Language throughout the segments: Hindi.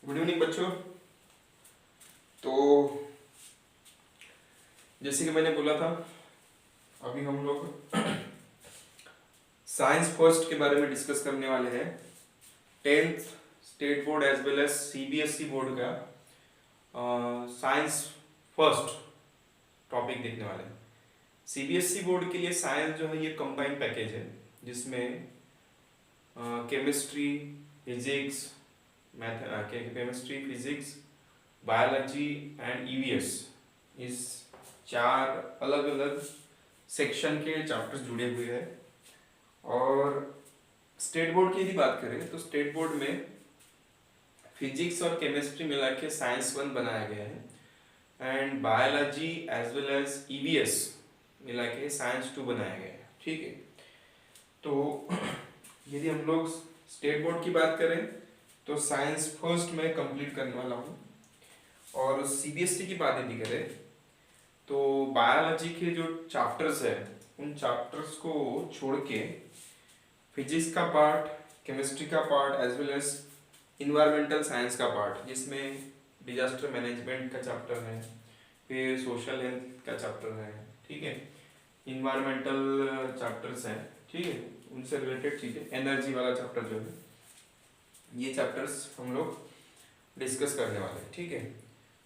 गुड इवनिंग बच्चों। तो जैसे कि मैंने बोला था, अभी हम लोग साइंस फर्स्ट के बारे में डिस्कस करने वाले हैं। 10th state board as well as CBSE board का साइंस फर्स्ट टॉपिक देखने वाले हैं। सीबीएसई बोर्ड के लिए साइंस जो है ये कंबाइंड पैकेज है, जिसमें chemistry, physics, physics, biology and EVS, इस 4 अलग अलग सेक्शन के चैप्टर्स जुड़े हुए हैं। और स्टेट बोर्ड की यदि बात करें तो स्टेट बोर्ड में फिजिक्स और केमिस्ट्री मिला के साइंस 1 बनाया गया है and biology as well as EVS मिला के साइंस 2 बनाया गया है। ठीक है, तो यदि हम लोग स्टेट बोर्ड की बात करें तो साइंस फर्स्ट में कंप्लीट करने वाला हूँ। और सीबीएसई की बात यदि करें तो बायोलॉजी के जो चैप्टर्स है उन चैप्टर्स को छोड़ के फिजिक्स का पार्ट, केमिस्ट्री का part as well as environmental science का पार्ट, जिसमें डिजास्टर मैनेजमेंट का चैप्टर है, फिर सोशल हेल्थ का चैप्टर है, ठीक है, इन्वायरमेंटल चैप्टर्स हैं, ठीक है, उनसे रिलेटेड चीज़ें, एनर्जी वाला चैप्टर जो है, ये चैप्टर्स हम लोग डिस्कस करने वाले हैं। ठीक है,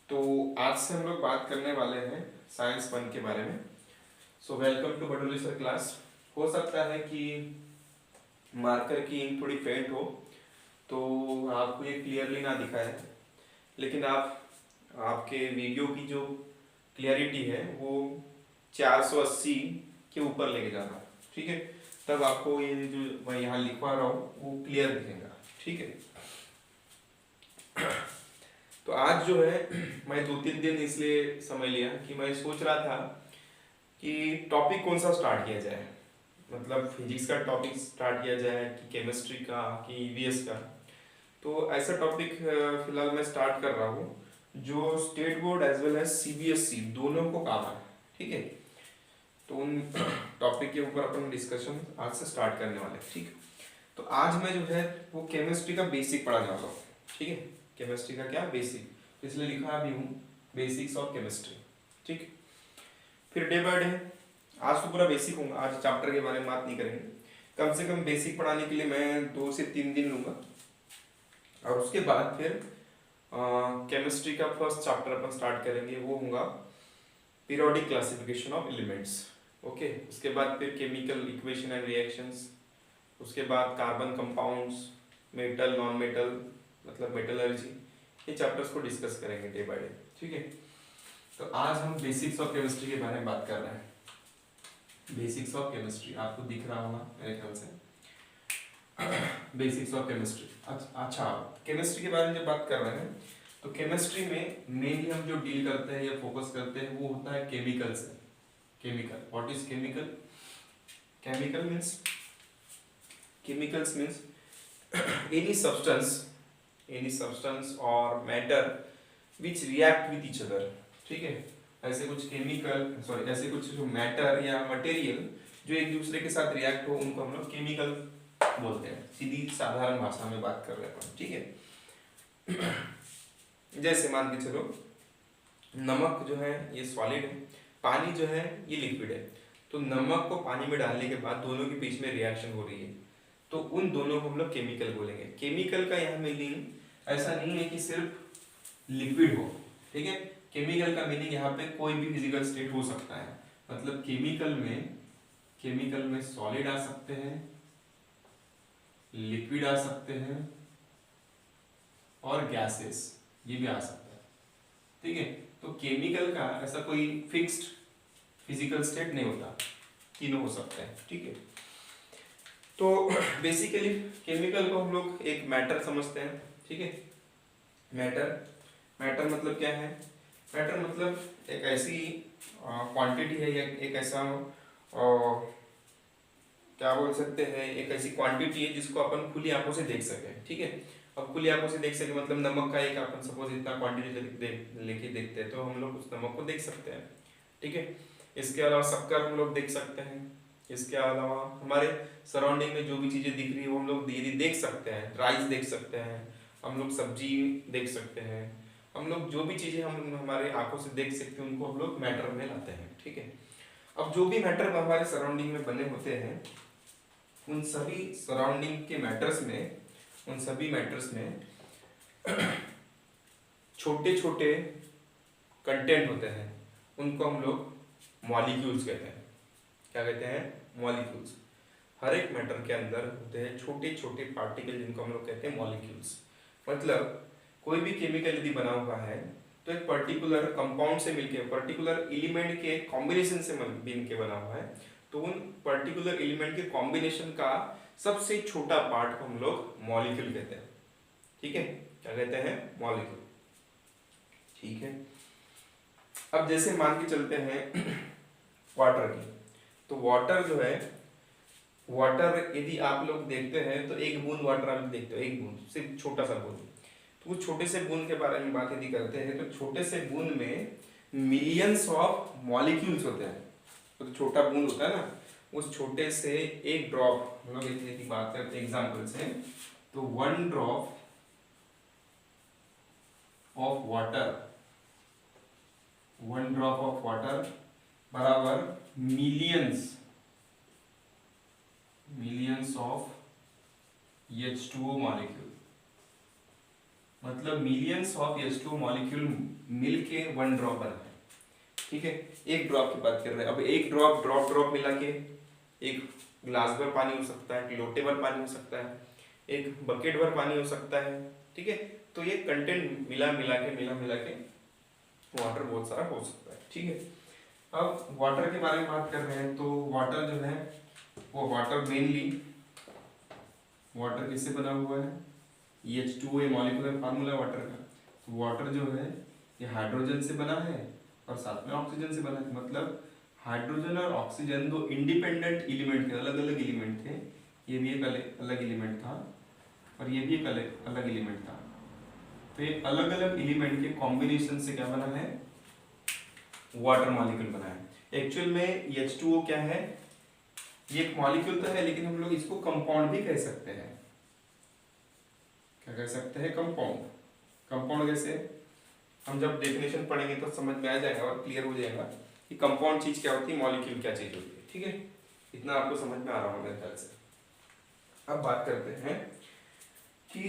तो आज से हम लोग बात करने वाले हैं साइंस 1 के बारे में। So welcome to Badoli sir class. हो सकता है कि मार्कर की इंक थोड़ी फेंट हो तो आपको ये क्लियरली ना दिखाए, लेकिन आपके वीडियो की जो क्लियरिटी है वो 480 के ऊपर लेके जाना, ठीक है, तब आपको ये जो मैं यहाँ लिखवा रहा हूँ वो क्लियर दिखेगा। ठीक है, तो आज जो है मैं 2-3 दिन इसलिए समय लिया कि मैं सोच रहा था कि टॉपिक कौन सा स्टार्ट किया जाए, मतलब फिजिक्स का टॉपिक स्टार्ट किया जाए कि केमिस्ट्री का कि ईवीएस का। तो ऐसा टॉपिक फिलहाल मैं स्टार्ट कर रहा हूँ जो state board as well as CBSE दोनों को काम है। ठीक है, तो उन टॉपिक के ऊपर अपन डिस्कशन आज से स्टार्ट करने वाले हैं। ठीक है, तो आज मैं जो है वो केमिस्ट्री का बेसिक पढ़ाने वाला हूँ। ठीक है, केमिस्ट्री का क्या बेसिक, इसलिए लिखा भी हूँ बेसिक्स ऑफ केमिस्ट्री। ठीक, फिर डे बाय डे, आज तो पूरा बेसिक होगा, आज चैप्टर के बारे में बात नहीं करेंगे, कम से कम बेसिक पढ़ाने के लिए मैं 2 से 3 दिन लूँगा। और उसके बाद फिर केमिस्ट्री का फर्स्ट चैप्टर अपन स्टार्ट करेंगे, वो होगा periodic classification of elements. Okay, उसके बाद फिर केमिकल इक्वेशन एंड रिएक्शंस, उसके बाद carbon compounds, metal, non metal मतलब मेटलर्जी, ये चैप्टर्स को डिस्कस करेंगे डे बाय डे। ठीक है, तो आज हम बेसिक्स ऑफ केमिस्ट्री के बारे में बात कर रहे हैं। बेसिक्स ऑफ केमिस्ट्री आपको दिख रहा होगा मेरे ख्याल से, बेसिक्स ऑफ केमिस्ट्री। अच्छा, केमिस्ट्री के बारे में जब बात कर रहे हैं तो केमिस्ट्री में मेनली हम जो डील करते हैं या फोकस करते हैं वो होता है केमिकल से। Chemical, what is chemical? Chemicals means any substance or matter which react with each other। ठीक है, ऐसे कुछ ऐसे कुछ जो मैटर या मटेरियल जो एक दूसरे के साथ रिएक्ट हो उनको हम लोग केमिकल बोलते हैं। सीधी साधारण भाषा में बात कर रहे हैं। ठीक है, जैसे मान के चलो नमक जो है ये सॉलिड है, पानी जो है ये लिक्विड है, तो नमक को पानी में डालने के बाद दोनों के बीच में रिएक्शन हो रही है, तो उन दोनों को हम लोग केमिकल बोलेंगे। केमिकल का यहाँ मीनिंग ऐसा नहीं है कि सिर्फ लिक्विड हो, ठीक है, केमिकल का मीनिंग यहाँ पे कोई भी फिजिकल स्टेट हो सकता है। मतलब केमिकल में सॉलिड आ सकते हैं, लिक्विड आ सकते हैं और गैसेस ये भी आ सकता है। ठीक है, तो केमिकल का ऐसा कोई फिक्स्ड फिजिकल स्टेट नहीं होता, तीनों हो सकते हैं। ठीक है, तो बेसिकली केमिकल को हम लोग एक मैटर समझते हैं। ठीक है, मैटर मतलब क्या है? मैटर मतलब एक ऐसी क्वांटिटी है या एक ऐसा क्या बोल सकते हैं, एक ऐसी क्वांटिटी है जिसको अपन खुली आंखों से देख सके। ठीक है, अब खुली आंखों से देख सके मतलब नमक का एक अपन सपोज इतना क्वांटिटी लेके देखते हैं तो हम लोग उस नमक को देख सकते हैं। ठीक है, इसके अलावा शक्कर हम लोग देख सकते हैं, इसके अलावा हमारे सराउंडिंग में जो भी चीज़ें दिख रही है वो हम लोग धीरे देख सकते हैं, राइस देख सकते हैं, हम लोग सब्जी देख सकते हैं, हम लोग जो भी चीज़ें हम हमारे आंखों से देख सकते हैं उनको हम लोग मैटर में लाते हैं, ठीक है। अब जो भी मैटर हमारे सराउंडिंग में बने होते हैं उन सभी सराउंडिंग के मैटर्स में, उन सभी मैटर्स में छोटे छोटे कंटेंट होते हैं, उनको हम लोग मॉलिक्यूल्स कहते हैं। क्या कहते हैं? मॉलिक्यूल्स। हर एक मैटर के अंदर होते हैं छोटे छोटे पार्टिकल जिनको हम लोग कहते हैं मॉलिक्यूल्स। मतलब कोई भी केमिकल यदि बना हुआ है तो एक पर्टिकुलर कंपाउंड से मिलके, पर्टिकुलर एलिमेंट के कॉम्बिनेशन से मिलके बना हुआ है, तो उन पर्टिकुलर एलिमेंट के कॉम्बिनेशन का सबसे छोटा पार्ट को हम लोग मॉलिक्यूल कहते हैं, ठीक है। क्या कहते हैं? मॉलिक्यूल, ठीक है। अब जैसे मान के चलते हैं वाटर की, तो वाटर जो है, वाटर यदि आप लोग देखते हैं तो एक बूंद वाटर आप देखते हो, एक बूंद, सिर्फ छोटा सा बूंद, तो उस छोटे से बूंद के बारे में बात यदि करते हैं तो छोटे से बूंद में मिलियंस ऑफ मॉलिक्यूल्स होते हैं। तो छोटा बूंद होता है ना, उस छोटे से एक ड्रॉप, हम लोग यदि बात करते हैं एग्जाम्पल से, तो 1 drop of water, 1 drop of water बराबर मिलियंस ऑफ H2O मॉलिक्यूल। मतलब मिलियंस ऑफ H2O मॉलिक्यूल मिलके 1 ड्रॉप बना है, ठीक है। एक ड्रॉप की बात कर रहे हैं। अब एक ड्रॉप मिला के एक ग्लास भर पानी हो सकता है, एक लोटे भर पानी हो सकता है, एक बकेट भर पानी हो सकता है, ठीक है। तो ये कंटेंट मिला के वाटर बहुत सारा हो सकता है, ठीक है। अब वाटर के बारे में बात कर रहे हैं, तो वाटर जो है वो वाटर मेनली, वाटर किससे बना हुआ है? H2O, ये मॉलिक्यूलर फार्मूला वाटर का। तो वाटर जो है ये हाइड्रोजन से बना है और साथ में ऑक्सीजन से बना है। मतलब हाइड्रोजन और ऑक्सीजन दो इंडिपेंडेंट एलिमेंट थे, अलग अलग एलिमेंट थे। ये भी एक अलग एलिमेंट था और ये भी एक अलग एलिमेंट था। तो ये अलग अलग एलिमेंट के कॉम्बिनेशन से क्या बना है? वाटर मॉलिक्यूल बना है। एक्चुअल में H2O क्या है? ये एक मॉलिक्यूल तो है, लेकिन हम लोग इसको कंपाउंड भी कह सकते हैं। क्या कह सकते हैं? कंपाउंड। कंपाउंड कैसे? हम जब डेफिनेशन पढ़ेंगे तो समझ में आ जाएगा और क्लियर हो जाएगा कि कंपाउंड चीज क्या होती है, मॉलिक्यूल क्या चीज होती है, ठीक है। इतना आपको समझ में आ रहा होगा मेरे ख्याल से। अब बात करते हैं कि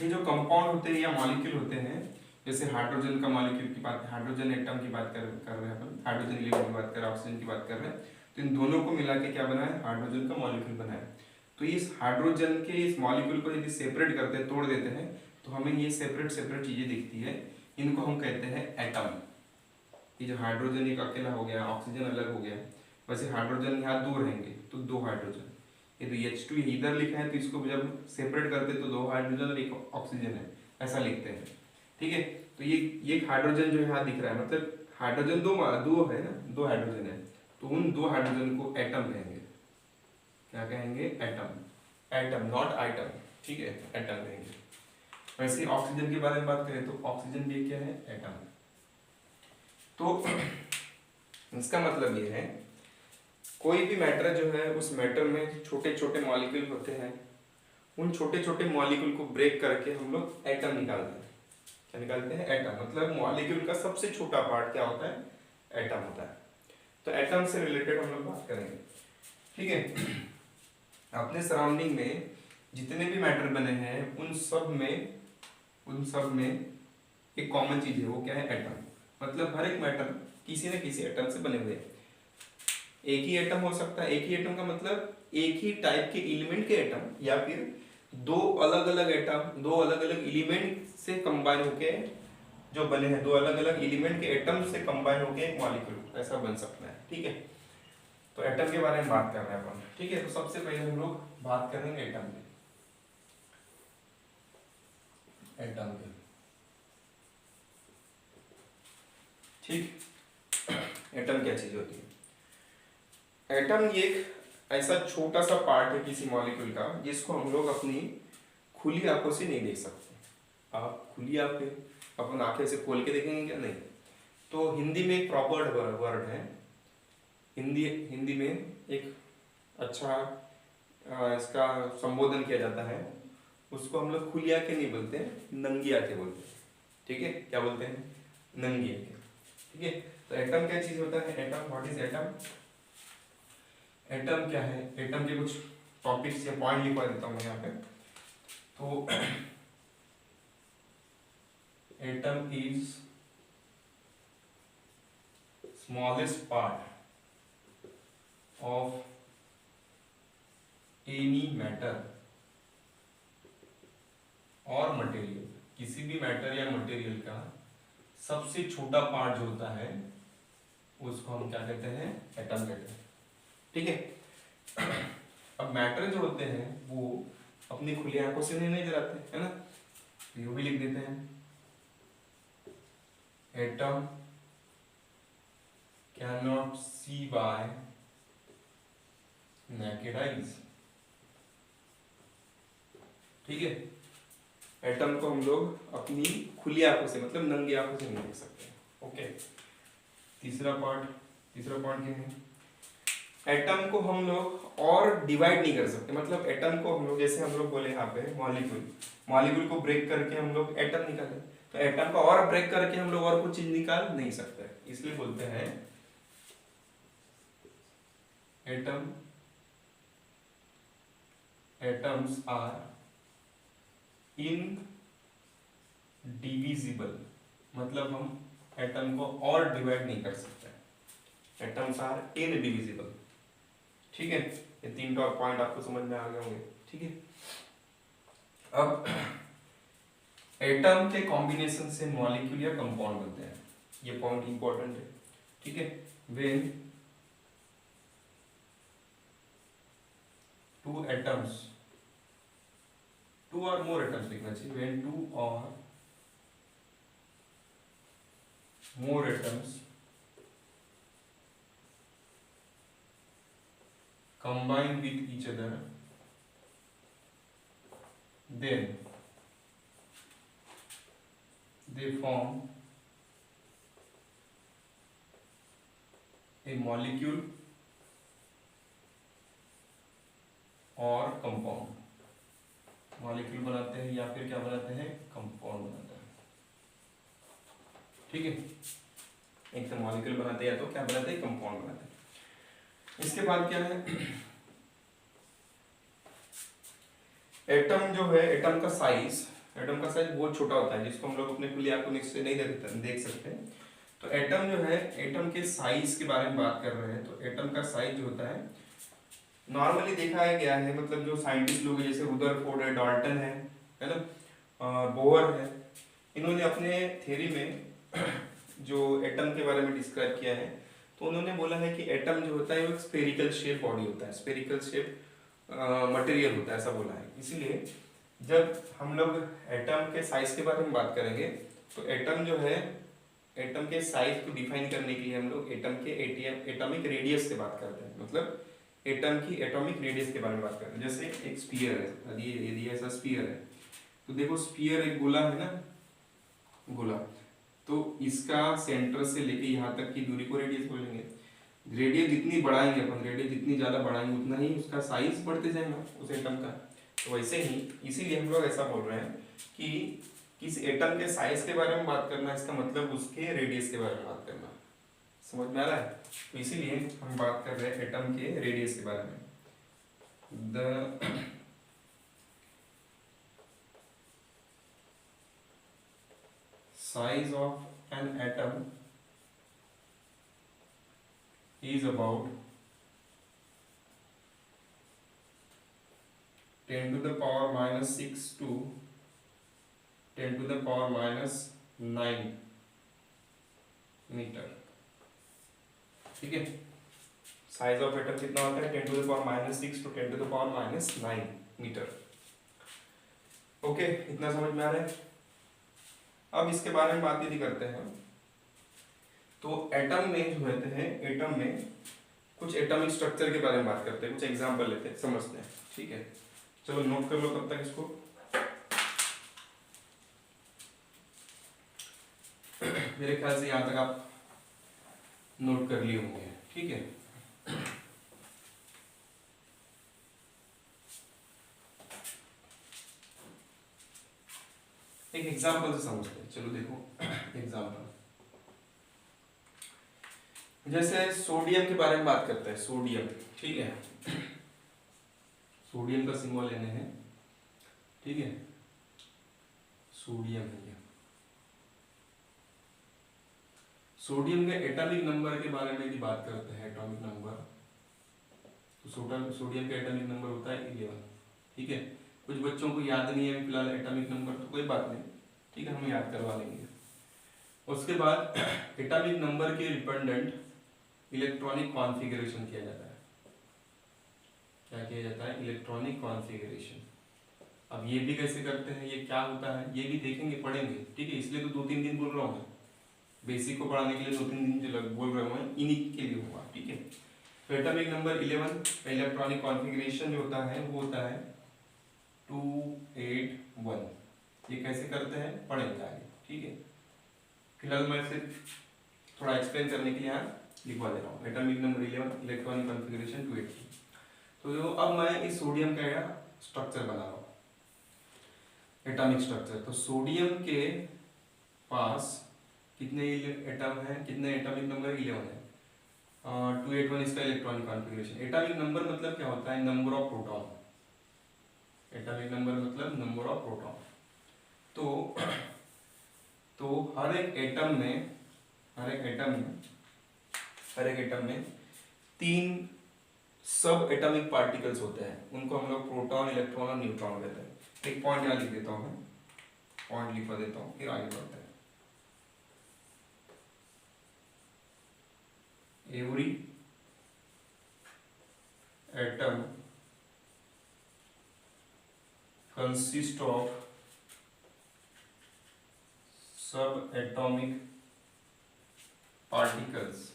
ये जो कंपाउंड होते हैं या मॉलिक्यूल होते हैं, जैसे हाइड्रोजन का मॉलिक्यूल की बात, हाइड्रोजन एटम की बात कर रहे हैं अपन, हाइड्रोजन एलिमेंट की बात कर रहे हैं, ऑक्सीजन की बात कर रहे हैं, तो इन दोनों को मिला के क्या बना है? हाइड्रोजन का मॉलिक्यूल बना है। तो इस हाइड्रोजन के इस मॉलिक्यूल को यदि सेपरेट करते हैं, तोड़ देते हैं, तो हमें ये सेपरेट चीजें दिखती है। इनको हम कहते हैं एटम। ये जो हाइड्रोजन एक अकेला हो गया, ऑक्सीजन अलग हो गया, वैसे हाइड्रोजन यहाँ दो रहेंगे तो 2 हाइड्रोजन। ये तो H2 इधर लिखा है, तो इसको जब सेपरेट करते तो 2 हाइड्रोजन और 1 ऑक्सीजन है, ऐसा लिखते हैं, ठीक है। तो ये हाइड्रोजन जो यहाँ दिख रहा है, मतलब हाइड्रोजन दो है ना, 2 हाइड्रोजन है, तो उन 2 हाइड्रोजन को एटम कहेंगे। क्या कहेंगे? एटम। एटम, नॉट आइटम, ठीक है, एटम कहेंगे। वैसे ऑक्सीजन के बारे में बात करें तो ऑक्सीजन भी क्या है? एटम। तो इसका मतलब ये है, कोई भी मैटर जो है उस मैटर में छोटे छोटे मॉलिक्यूल होते हैं, उन छोटे छोटे मॉलिक्यूल को ब्रेक करके हम लोग एटम निकालते हैं। क्या निकालते हैं? एटम। मतलब मॉलिक्यूल का सबसे छोटा पार्ट क्या होता है? एटम होता है। तो एटम से रिलेटेड हम लोग बात करेंगे, ठीक है। अपने सराउंडिंग में जितने भी मैटर बने हैं उन सब में एक कॉमन चीज है, वो क्या है? एटम। मतलब हर एक मैटर किसी न किसी एटम से बने हुए हैं। एक ही एटम हो सकता है, एक ही एटम का मतलब एक ही टाइप के एलिमेंट के एटम, या फिर 2 अलग अलग एटम 2 अलग अलग एलिमेंट से कंबाइन होके जो बने हैं, 2 अलग अलग एलिमेंट के एटम से कंबाइन होके एक मॉलिक्यूल ऐसा बन सकता है, ठीक है। तो एटम के बारे में बात कर रहे हैं अपन, ठीक है। तो सबसे पहले हम लोग बात करेंगे एटम की। एटम की, ठीक। एटम क्या चीज होती है? एटम ये एक ऐसा छोटा सा पार्ट है किसी मॉलिक्यूल का जिसको हम लोग अपनी खुली आंखों से नहीं देख सकते। आप खुली आंखें, अपन आंखें से खोल के देखेंगे क्या? नहीं। तो हिंदी में एक प्रॉपर वर्ड है, हिंदी में एक अच्छा इसका संबोधन किया जाता है, उसको हम लोग खुली आंखें नहीं बोलते हैं, नंगी आंखें बोलते हैं। ठीक है, क्या बोलते हैं? नंगी आंखें। ठीक है, तो एटम क्या चीज होता है? Atom, what is atom? Atom क्या है? एटम के कुछ टॉपिक्स या पॉइंट लिखवा देता हूँ मैं यहाँ पे। तो atom is smallest part of any matter और मटेरियल। किसी भी मैटर या मटेरियल का सबसे छोटा पार्ट जो होता है उसको हम क्या कहते हैं? एटम कहते हैं। ठीक है, अब मैटर जो होते हैं वो अपनी खुली आंखों से नहीं नजर आते, है ना? तो ये भी लिख देते हैं, atom can not see by naked eyes। ठीक है, एटम को हम लोग अपनी खुली आंखों से, मतलब नंगी आंखों से नहीं देख सकते। ओके, तीसरा पॉइंट क्या है? एटम को हम लोग और डिवाइड नहीं कर सकते। मतलब एटम को हम लोग, जैसे हम लोग बोले यहाँ पे मॉलिक्यूल को ब्रेक करके हम लोग एटम निकाले, तो एटम को और ब्रेक करके हम लोग और कुछ चीज निकाल नहीं सकते, इसलिए बोलते हैं एटम्स आर इनडिविजिबल। मतलब हम एटम को और डिवाइड नहीं कर सकते, एटम्स आर इनडिविजिबल। ठीक है, ये 3 टॉप पॉइंट आपको समझ में आ गए होंगे। ठीक है, अब एटम के कॉम्बिनेशन से मॉलिक्यूल या कंपाउंड बनते हैं, ये पॉइंट इंपॉर्टेंट है। ठीक है, व्हेन टू एटम्स, 2 और मोर एटम्स लिखना चाहिए, व्हेन 2 और मोर atoms combine with each other, then they form a molecule और कंपाउंड। मॉलिक्यूल बनाते हैं या फिर क्या बनाते हैं? कंपाउंड बनाते हैं। ठीक है, एक तो मॉलिक्यूल बनाते हैं या तो क्या बनाते हैं? कंपाउंड बनाते हैं। इसके बाद क्या है? एटम जो है, एटम का साइज बहुत छोटा होता है, जिसको हम लोग अपने खुली आंखों से नहीं देख सकते। तो एटम जो है, एटम के साइज के बारे में बात कर रहे हैं। तो एटम का साइज जो होता है, नॉर्मली देखा गया है, मतलब जो साइंटिस्ट लोग जैसे रुदरफोर्ड है, डाल्टन है ना, बोहर है, इन्होंने अपने थ्योरी में जो एटम के बारे में डिस्क्राइब किया है, तो उन्होंने बोला है कि एटम जो होता है वो एक स्फेरिकल शेप बॉडी होता है, स्फेरिकल शेप मटेरियल होता है, ऐसा बोला है। इसीलिए जब हम लोग एटम के साइज के बारे में बात करेंगे, तो एटम जो है, एटम के साइज को डिफाइन करने के लिए हम लोग एटम के एटॉमिक रेडियस से बात करते हैं। मतलब एटम की एटॉमिक रेडियस के बारे में बात करते हैं। जैसे एक स्फीयर है, यदि ऐसा स्फीयर है, तो देखो स्फीयर एक गोला है ना, गोला, तो इसका सेंटर से लेके यहाँ तक की दूरी को रेडियस बोलेंगे। रेडियस जितनी बढ़ाएंगे अपन, रेडियस जितनी ज्यादा बढ़ाएंगे उतना ही उसका साइज बढ़ते जाएगा उस एटम का। तो वैसे ही, इसीलिए हम लोग ऐसा बोल रहे हैं कि किस एटम के साइज के बारे में बात करना, इसका मतलब उसके रेडियस के बारे में बात करना। समझ में आ रहा है? तो इसीलिए हम बात कर रहे हैं एटम के रेडियस के बारे में। The size of an atom is about 10 to the power minus 6 to 10 to the power minus 9 metre. ठीक है, साइज ऑफ एटम कितना होता है? 10 to the power minus 6 to 10 to the power minus 9 metre. Okay, इतना समझ में आ रहा है? अब इसके बारे में बात यदि करते हैं, तो एटम में जो होते हैं, एटम में कुछ एटॉमिक स्ट्रक्चर के बारे में बात करते हैं, कुछ एग्जांपल लेते हैं, समझते हैं। ठीक है, चलो नोट कर लो तब तक इसको। मेरे ख्याल से यहां तक आप नोट कर लिए होंगे। ठीक है, एक एग्जांपल से समझते हैं। चलो देखो एग्जांपल, जैसे सोडियम के बारे में बात करते हैं। सोडियम, ठीक है, सोडियम का सिंबल लेने हैं, ठीक है, सोडियम है। सोडियम के एटॉमिक नंबर के बारे में भी बात करते हैं। एटॉमिक नंबर, तो सोडियम का एटॉमिक नंबर होता है 11, ठीक है। कुछ बच्चों को याद नहीं है फिलहाल एटॉमिक नंबर, तो कोई बात नहीं, ठीक है, हम याद करवा लेंगे। उसके बाद एटॉमिक नंबर के डिपेंडेंट इलेक्ट्रॉनिक कॉन्फ़िगरेशन किया जाता है। क्या किया जाता है? Electronic configuration. अब ये भी कैसे करते हैं, ये क्या होता है, ये भी देखेंगे, पढ़ेंगे, ठीक है। इसलिए तो 2-3 दिन बोल रहा हूँ मैं, बेसिक को पढ़ाने के लिए 2-3 दिन जो बोल रहा हूँ मैं, इन्हीं के लिए हुआ, ठीक है। तो एटॉमिक नंबर 11 का इलेक्ट्रॉनिक कॉन्फ़िगरेशन जो होता है वो होता है 281। ये कैसे करते हैं पढ़ेंगे आगे, ठीक है। फिलहाल मैं सिर्फ थोड़ा एक्सप्लेन करने के लिए यहाँ लिखवा दे रहा हूँ। Atomic number 11 electronic configuration 281। तो जो अब मैं इस सोडियम का स्ट्रक्चर बना रहा हूँ, एटॉमिक स्ट्रक्चर। तो सोडियम के पास कितने एटम है, कितने एटॉमिक नंबर 11 है। 281 इसका इलेक्ट्रॉनिक कॉन्फ़िगरेशन। एटॉमिक नंबर मतलब क्या होता है? Number of proton. Atomic number मतलब नंबर ऑफ प्रोटॉन। तो हर एक एटम में 3 सब एटॉमिक पार्टिकल्स होते हैं, उनको हम लोग प्रोटॉन, इलेक्ट्रॉन और न्यूट्रॉन कहते हैं। एक पॉइंट यहाँ लिख देता हूँ मैं, पॉइंट लिखवा देता हूँ, फिर आगे बढ़ते हैं। एवरी एटम कंसिस्ट ऑफ सब एटॉमिक पार्टिकल्स।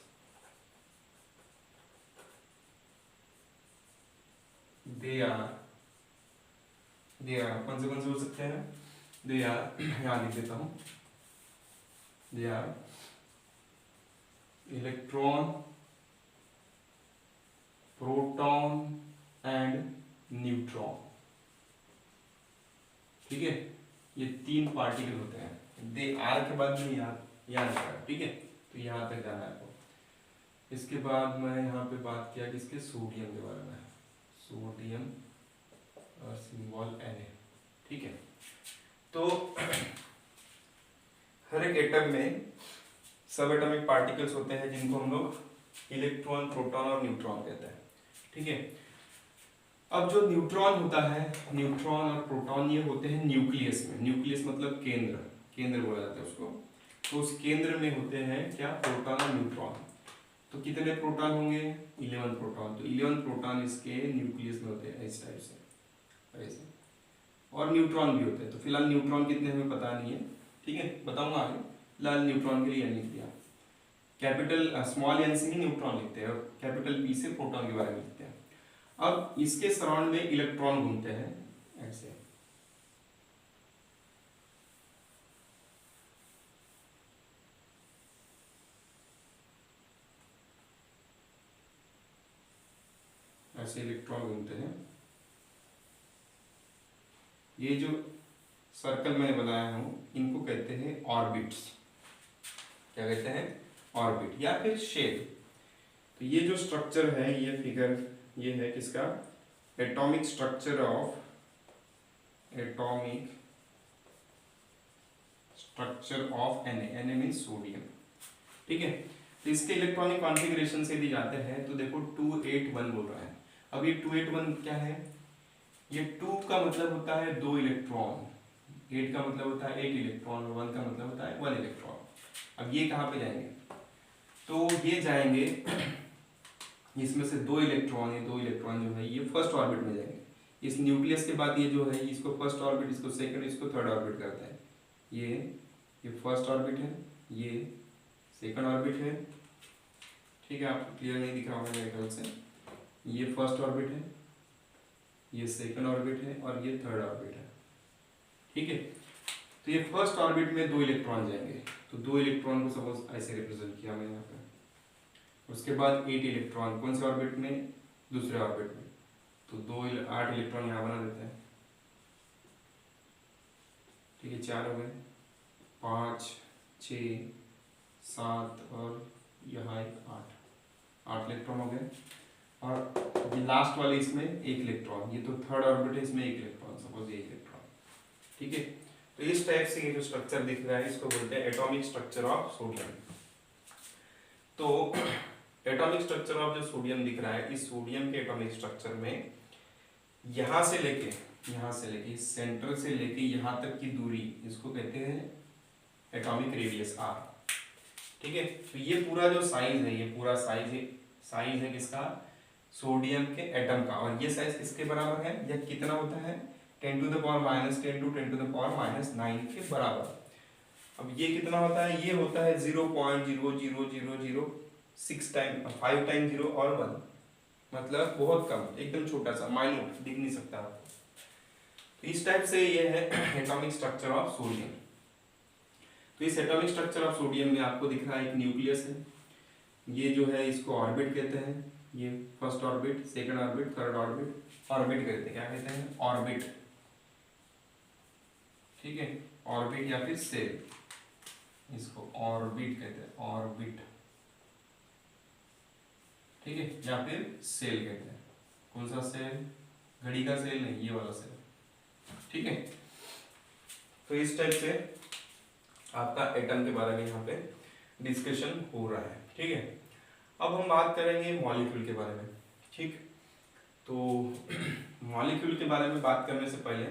दे आर कौन से हो सकते हैं? दे आर, यहाँ लिख देता हूँ, they are electron, proton and neutron, ठीक है। ये 3 पार्टिकल होते हैं। दे आर के बाद में यहाँ रखा, ठीक है। तो यहाँ तक जाना है आपको। इसके बाद मैं यहाँ पे बात किया किसके? सोडियम के बारे में। सोडियम और सिंबल Na, ठीक है। तो हर एक एटम में सब एटॉमिक पार्टिकल्स होते हैं जिनको हम लोग इलेक्ट्रॉन, प्रोटॉन और न्यूट्रॉन कहते हैं, ठीक है। अब जो न्यूट्रॉन होता है, न्यूट्रॉन और प्रोटॉन, ये होते हैं न्यूक्लियस में। न्यूक्लियस मतलब केंद्र बोला जाता है उसको। तो उस केंद्र में होते हैं क्या? प्रोटॉन और न्यूट्रॉन। तो कितने प्रोटॉन होंगे? 11 प्रोटॉन। तो 11 प्रोटॉन इसके न्यूक्लियस में होते हैं, इस टाइप से, ऐसे। और न्यूट्रॉन भी होते हैं। तो फिलहाल न्यूट्रॉन कितने हमें पता नहीं है, ठीक है, बताऊंगा आगे। फिलहाल न्यूट्रॉन के लिए लिख दिया। कैपिटल स्मॉल एन से ही न्यूट्रॉन लिखते हैं और कैपिटल पी से प्रोटॉन के बारे में लिखते हैं। अब इसके सराउंड में इलेक्ट्रॉन घूमते हैं ऐसे, ऐसे इलेक्ट्रॉन घूमते हैं। ये जो सर्कल मैंने बनाया हूं, इनको कहते हैं ऑर्बिट्स। क्या कहते हैं? ऑर्बिट या फिर शेल। तो ये जो स्ट्रक्चर है, ये फिगर, ये है किसका? Atomic structure of Na means sodium, ठीक है। तो इसके इलेक्ट्रॉनिक कॉन्फ़िगरेशन से भी जाते हैं। तो देखो 281 बोल रहा है। अब ये 281 क्या है? ये 2 का मतलब होता है 2 इलेक्ट्रॉन, 8 का मतलब होता है 8 इलेक्ट्रॉन और 1 का मतलब होता है 1 इलेक्ट्रॉन। अब ये कहाँ पे जाएंगे? तो ये जाएंगे, इसमें से 2 इलेक्ट्रॉन, ये 2 इलेक्ट्रॉन जो है ये फर्स्ट ऑर्बिट में जाएंगे। इस न्यूक्लियस के बाद ये जो है, इसको फर्स्ट ऑर्बिट, इसको सेकंड, इसको थर्ड ऑर्बिट करता है। ये फर्स्ट ऑर्बिट है, ये सेकंड ऑर्बिट है, ठीक है। आपको क्लियर नहीं दिख रहा होगा मेरे ख्याल से। ये फर्स्ट ऑर्बिट है, ये सेकंड ऑर्बिट है और ये थर्ड ऑर्बिट है, ठीक है। तो ये फर्स्ट ऑर्बिट में 2 इलेक्ट्रॉन जाएंगे। तो 2 इलेक्ट्रॉन को सपोज ऐसे रिप्रेजेंट किया मैंने यहाँ पे। उसके बाद 8 इलेक्ट्रॉन कौन से ऑर्बिट में? दूसरे ऑर्बिट में। तो 8 इलेक्ट्रॉन यहाँ बना देते हैं। ठीक है, 4 हो गए, 5 6 7 और यहाँ एक 8 इलेक्ट्रॉन हो गए। और ये लास्ट वाले इसमें एक इलेक्ट्रॉन, ये तो थर्ड ऑर्बिट है, इसमें एक इलेक्ट्रॉन, सपोज ये इलेक्ट्रॉन। ठीक है, तो इस टाइप से ये जो स्ट्रक्चर दिख रहा है इसको बोलते हैं एटॉमिक स्ट्रक्चर ऑफ सोडियम। तो एटॉमिक स्ट्रक्चर ऑफ जो सोडियम दिख रहा है, इस सोडियम के एटॉमिक स्ट्रक्चर में यहाँ से लेके सेंटर से लेके यहाँ तक की दूरी, इसको कहते हैं एटॉमिक रेडियस आर। ठीक है, तो ये पूरा जो साइज है, ये पूरा साइज है किसका, सोडियम के एटम का। और ये साइज किसके बराबर है, यह कितना होता है, 10 to the power -10 to 10 to the power -9 के बराबर। अब ये कितना होता है, ये होता है 0.00006 टाइम 5 टाइम 0 और 1, मतलब बहुत कम, एकदम छोटा सा, माइन्यूट, दिख नहीं सकता आपको। तो इस टाइप से ये है एटॉमिक स्ट्रक्चर ऑफ सोडियम। तो इस एटॉमिक स्ट्रक्चर ऑफ सोडियम में आपको दिख रहा है एक न्यूक्लियस है, ये जो है इसको ऑर्बिट कहते हैं, ये first orbit, second orbit, third orbit, orbit कहते हैं, क्या कहते हैं, ऑर्बिट। ठीक है, ऑर्बिट या फिर सेल, इसको ऑर्बिट कहते हैं, ऑर्बिट। ठीक है, या फिर सेल कहते हैं। कौन सा सेल, घड़ी का सेल नहीं, ये वाला सेल। ठीक है, तो इस टाइप से आपका एटम के बारे में यहाँ पे डिस्कशन हो रहा है। ठीक है, अब हम बात करेंगे मॉलिक्यूल के बारे में। ठीक, तो मॉलिक्यूल के बारे में बात करने से पहले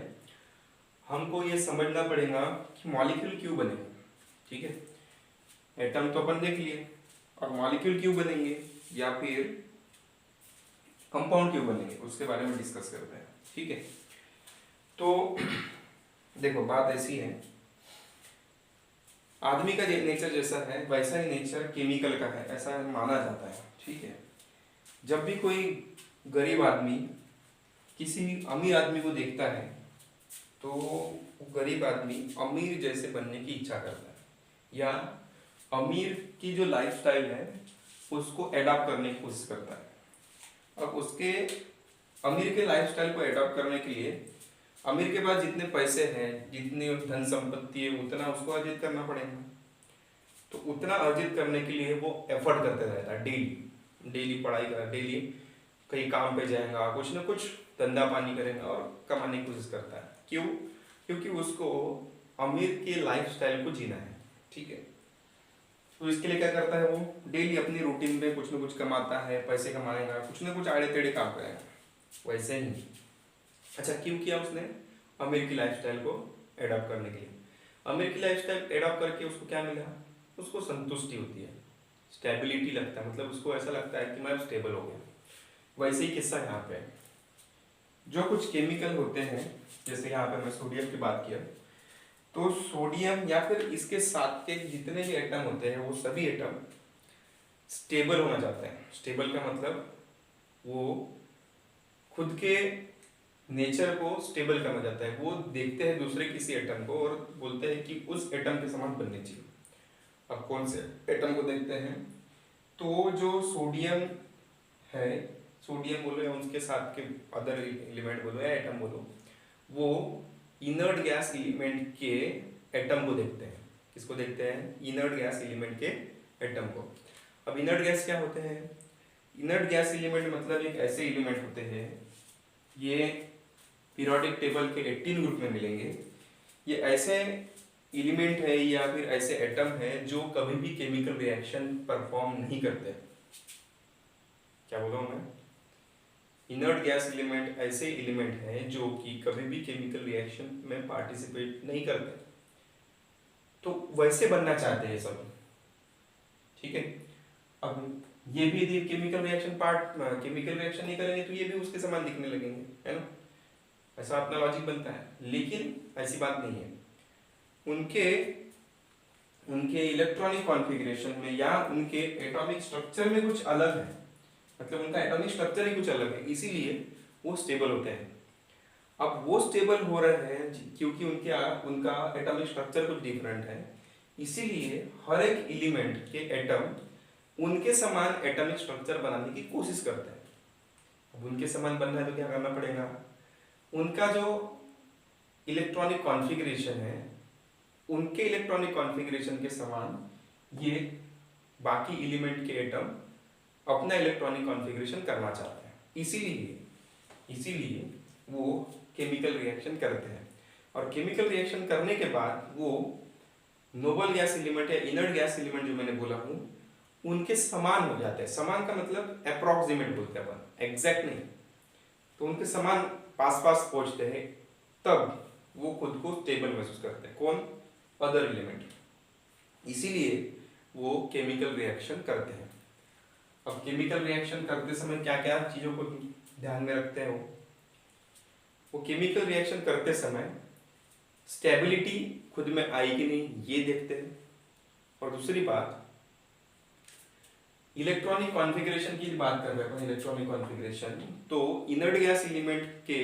हमको ये समझना पड़ेगा कि मॉलिक्यूल क्यों बने। ठीक है, एटम तो अपन देख लिए, और मॉलिक्यूल क्यों बनेंगे या फिर कंपाउंड क्यों बनेंगे, उसके बारे में डिस्कस करते हैं। ठीक है, तो देखो बात ऐसी है, आदमी का नेचर जैसा है वैसा ही नेचर केमिकल का है, ऐसा माना जाता है। ठीक है, जब भी कोई गरीब आदमी किसी अमीर आदमी को देखता है तो गरीब आदमी अमीर जैसे बनने की इच्छा करता है, या अमीर की जो लाइफस्टाइल है उसको एडॉप्ट करने की कोशिश करता है। अब उसके अमीर के लाइफस्टाइल को एडॉप्ट करने के लिए अमीर के पास जितने पैसे हैं, जितनी धन संपत्ति है, उतना उसको अर्जित करना पड़ेगा। तो उतना अर्जित करने के लिए वो एफर्ट करते रहता है, डेली पढ़ाई कर, डेली कहीं काम पे जाएगा, कुछ ना कुछ धंधा पानी करेगा और कमाने की कोशिश करता है। क्यों, क्योंकि उसको अमीर के लाइफस्टाइल को जीना है। ठीक है, तो इसके लिए क्या करता है, वो डेली अपनी रूटीन में कुछ ना कुछ कमाता है, पैसे कमाएगा, कुछ ना कुछ आड़े टेढ़े काम करेगा। वैसे ही अच्छा क्यों किया उसने, अमीर की लाइफस्टाइल को एडॉप्ट करने के लिए। अमीर की लाइफस्टाइल एडॉप्ट करके उसको क्या मिला, उसको संतुष्टि होती है, स्टेबिलिटी लगता है, मतलब उसको ऐसा लगता है कि मैं स्टेबल हो गया। वैसे ही किस्सा यहाँ पे जो कुछ केमिकल होते हैं, जैसे यहाँ पे मैं सोडियम की बात किया, तो सोडियम या फिर इसके साथ के जितने भी एटम होते हैं वो सभी एटम स्टेबल होना चाहते हैं। स्टेबल का मतलब वो खुद के नेचर को स्टेबल करना चाहता है। वो देखते हैं दूसरे किसी एटम को और बोलते हैं कि उस एटम के समान बनने चाहिए। अब कौन से एटम को देखते हैं, तो जो सोडियम है, सोडियम बोलो या उसके साथ के अदर एलिमेंट बोलो या एटम बोलो, वो इनर्ट गैस एलिमेंट के एटम को देखते हैं। किसको देखते हैं, इनर्ट गैस एलिमेंट के एटम को। अब इनर्ट गैस क्या होते हैं, इनर्ट गैस एलिमेंट मतलब एक ऐसे एलिमेंट होते हैं, ये पीरियोडिक टेबल के 18 ग्रुप में मिलेंगे। ये ऐसे एलिमेंट है या फिर ऐसे एटम है जो कभी भी केमिकल रिएक्शन परफॉर्म नहीं करते। क्या बोल रहा हूं मैं, इनर्ट गैस एलिमेंट ऐसे एलिमेंट है जो कि कभी भी केमिकल रिएक्शन में पार्टिसिपेट नहीं करते, तो वैसे बनना चाहते हैं सब। ठीक है, अब ये भी यदि केमिकल रिएक्शन नहीं करेंगे तो ये भी उसके समान दिखने लगेंगे, है ना, ऐसा अपना लॉजिक बनता है। लेकिन ऐसी बात नहीं है, उनके इलेक्ट्रॉनिक कॉन्फ़िगरेशन में या उनके एटॉमिक स्ट्रक्चर में कुछ अलग है, मतलब उनका एटॉमिक स्ट्रक्चर ही कुछ अलग है, इसीलिए वो स्टेबल होते हैं। अब वो स्टेबल हो रहे हैं क्योंकि उनका एटॉमिक स्ट्रक्चर कुछ डिफरेंट है, इसीलिए हर एक एलिमेंट के एटम उनके समान एटॉमिक स्ट्रक्चर बनाने की कोशिश करते हैं। अब उनके समान बनना है तो क्या करना पड़ेगा, उनका जो इलेक्ट्रॉनिक कॉन्फ़िगरेशन है उनके इलेक्ट्रॉनिक कॉन्फ़िगरेशन के समान ये बाकी एलिमेंट के एटम अपना इलेक्ट्रॉनिक कॉन्फ़िगरेशन करना चाहते हैं, इसीलिए वो केमिकल रिएक्शन करते हैं। और केमिकल रिएक्शन करने के बाद वो नोबल गैस एलिमेंट या इनर्ट गैस एलिमेंट जो मैंने बोला हूँ उनके समान हो जाते हैं। समान का मतलब अप्रॉक्सीमेट बोलते हैं अपन, एग्जैक्ट नहीं। तो उनके समान पास पास पहुंचते हैं, तब वो खुद को स्टेबल महसूस करते हैं। कौन? Other element. इसीलिए वो केमिकल रिएक्शन करते हैं। अब केमिकल रिएक्शन करते समय क्या क्या चीजों को ध्यान में रखते हैं वो केमिकल रिएक्शन करते समय स्टेबिलिटी खुद में आई कि नहीं ये देखते हैं। और दूसरी बात, इलेक्ट्रॉनिक कॉन्फ़िगरेशन की बात कर रहे हैं, इलेक्ट्रॉनिक कॉन्फ़िगरेशन तो इनर्ट गैस एलिमेंट के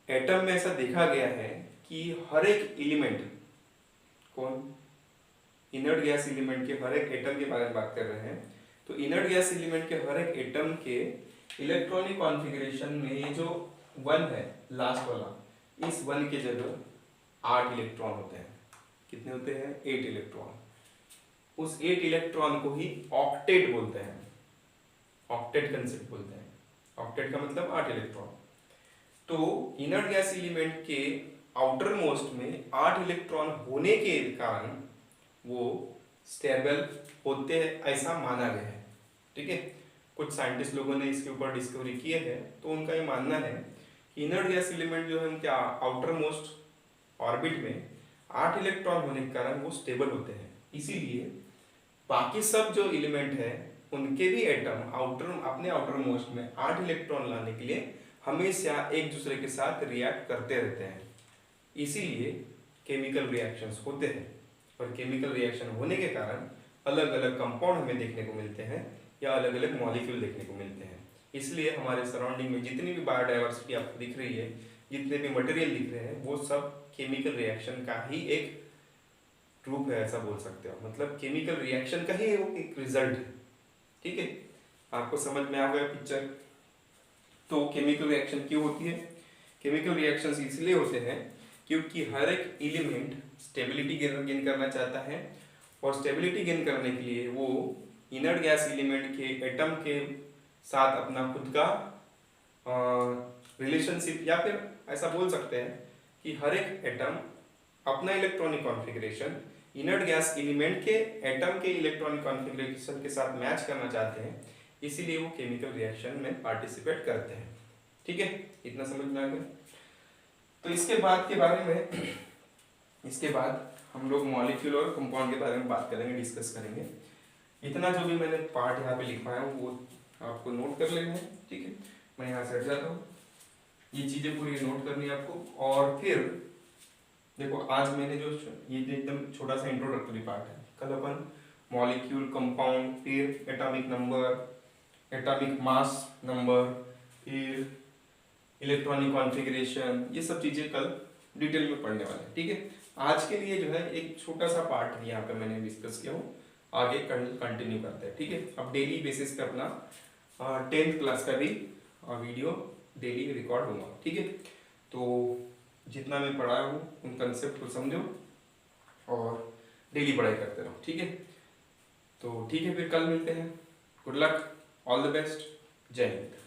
एटम में ऐसा देखा गया है कि हर एक एलिमेंट, कौन? इनर्ट गैस एलिमेंट के हर एक एटम के बारे में बात कर रहे हैं। तो इनर्ट गैस एलिमेंट के हर एक एटम के इलेक्ट्रॉनिक कॉन्फ़िगरेशन में ये जो 1 है लास्ट वाला, इस 1 के जगह 8 इलेक्ट्रॉन होते हैं। कितने होते हैं? 8 इलेक्ट्रॉन। उस 8 इलेक्ट्रॉन को ही ऑक्टेट बोलते हैं, ऑक्टेट कंसेप्ट बोलते हैं। ऑक्टेट का मतलब 8 इलेक्ट्रॉन। तो इनर्ट गैस एलिमेंट के आउटर मोस्ट में 8 इलेक्ट्रॉन होने के कारण वो स्टेबल होते हैं, ऐसा माना गया है। ठीक है, कुछ साइंटिस्ट लोगों ने इसके ऊपर डिस्कवरी किए हैं, तो उनका ये मानना है कि इनर्ट गैस एलिमेंट जो है उनके आउटर मोस्ट ऑर्बिट में 8 इलेक्ट्रॉन होने के कारण वो स्टेबल होते हैं। इसीलिए बाकी सब जो एलिमेंट है उनके भी एटम अपने आउटर मोस्ट में 8 इलेक्ट्रॉन लाने के लिए हमेशा एक दूसरे के साथ रिएक्ट करते रहते हैं। इसीलिए केमिकल रिएक्शंस होते हैं, और केमिकल रिएक्शन होने के कारण अलग अलग कंपाउंड हमें देखने को मिलते हैं या अलग अलग मॉलिक्यूल देखने को मिलते हैं। इसलिए हमारे सराउंडिंग में जितनी भी बायोडाइवर्सिटी आपको दिख रही है, जितने भी मटेरियल दिख रहे हैं, वो सब केमिकल रिएक्शन का ही एक रूप है, ऐसा बोल सकते हो। मतलब केमिकल रिएक्शन का ही वो एक रिजल्ट है। ठीक है, आपको समझ में आ गया पिक्चर? तो केमिकल रिएक्शन क्यों होती है? केमिकल रिएक्शंस इसलिए होते हैं क्योंकि हर एक एलिमेंट स्टेबिलिटी गेन करना चाहता है, और स्टेबिलिटी गेन करने के लिए वो इनर्ट गैस एलिमेंट के एटम के साथ अपना खुद का रिलेशनशिप, या फिर ऐसा बोल सकते हैं कि हर एक एटम अपना electronic configuration inert gas element के एटम के इलेक्ट्रॉनिक कॉन्फ़िगरेशन के साथ मैच करना चाहते हैं, इसीलिए वो केमिकल रिएक्शन में पार्टिसिपेट करते हैं। ठीक है, इतना समझ में आ गया? तो इसके बाद हम लोग मॉलिक्यूल और कंपाउंड के बारे में बात करेंगे, डिस्कस करेंगे। इतना जो भी मैंने पार्ट यहाँ पे लिखा है वो आपको नोट कर लेना है। ठीक है, मैं यहाँ से हट जाता हूँ। ये चीज़ें पूरी नोट करनी है आपको। और फिर देखो, आज मैंने जो ये एकदम छोटा सा इंट्रोडक्टरी पार्ट है, कल अपन मॉलिक्यूल, कंपाउंड, फिर atomic number, atomic mass number, फिर इलेक्ट्रॉनिक कॉन्फ़िगरेशन, ये सब चीज़ें कल डिटेल में पढ़ने वाले हैं। ठीक है, आज के लिए जो है एक छोटा सा पार्ट यहाँ पे मैंने डिस्कस किया हूँ, आगे कंटिन्यू करते हैं। ठीक है, अब डेली बेसिस पे अपना 10th क्लास का भी वीडियो डेली रिकॉर्ड होगा। ठीक है, तो जितना मैं पढ़ाया हूँ उन कंसेप्ट को समझो और डेली पढ़ाई करते रहो। ठीक है, तो ठीक है, फिर कल मिलते हैं। Good luck, all the best, जय हिंद।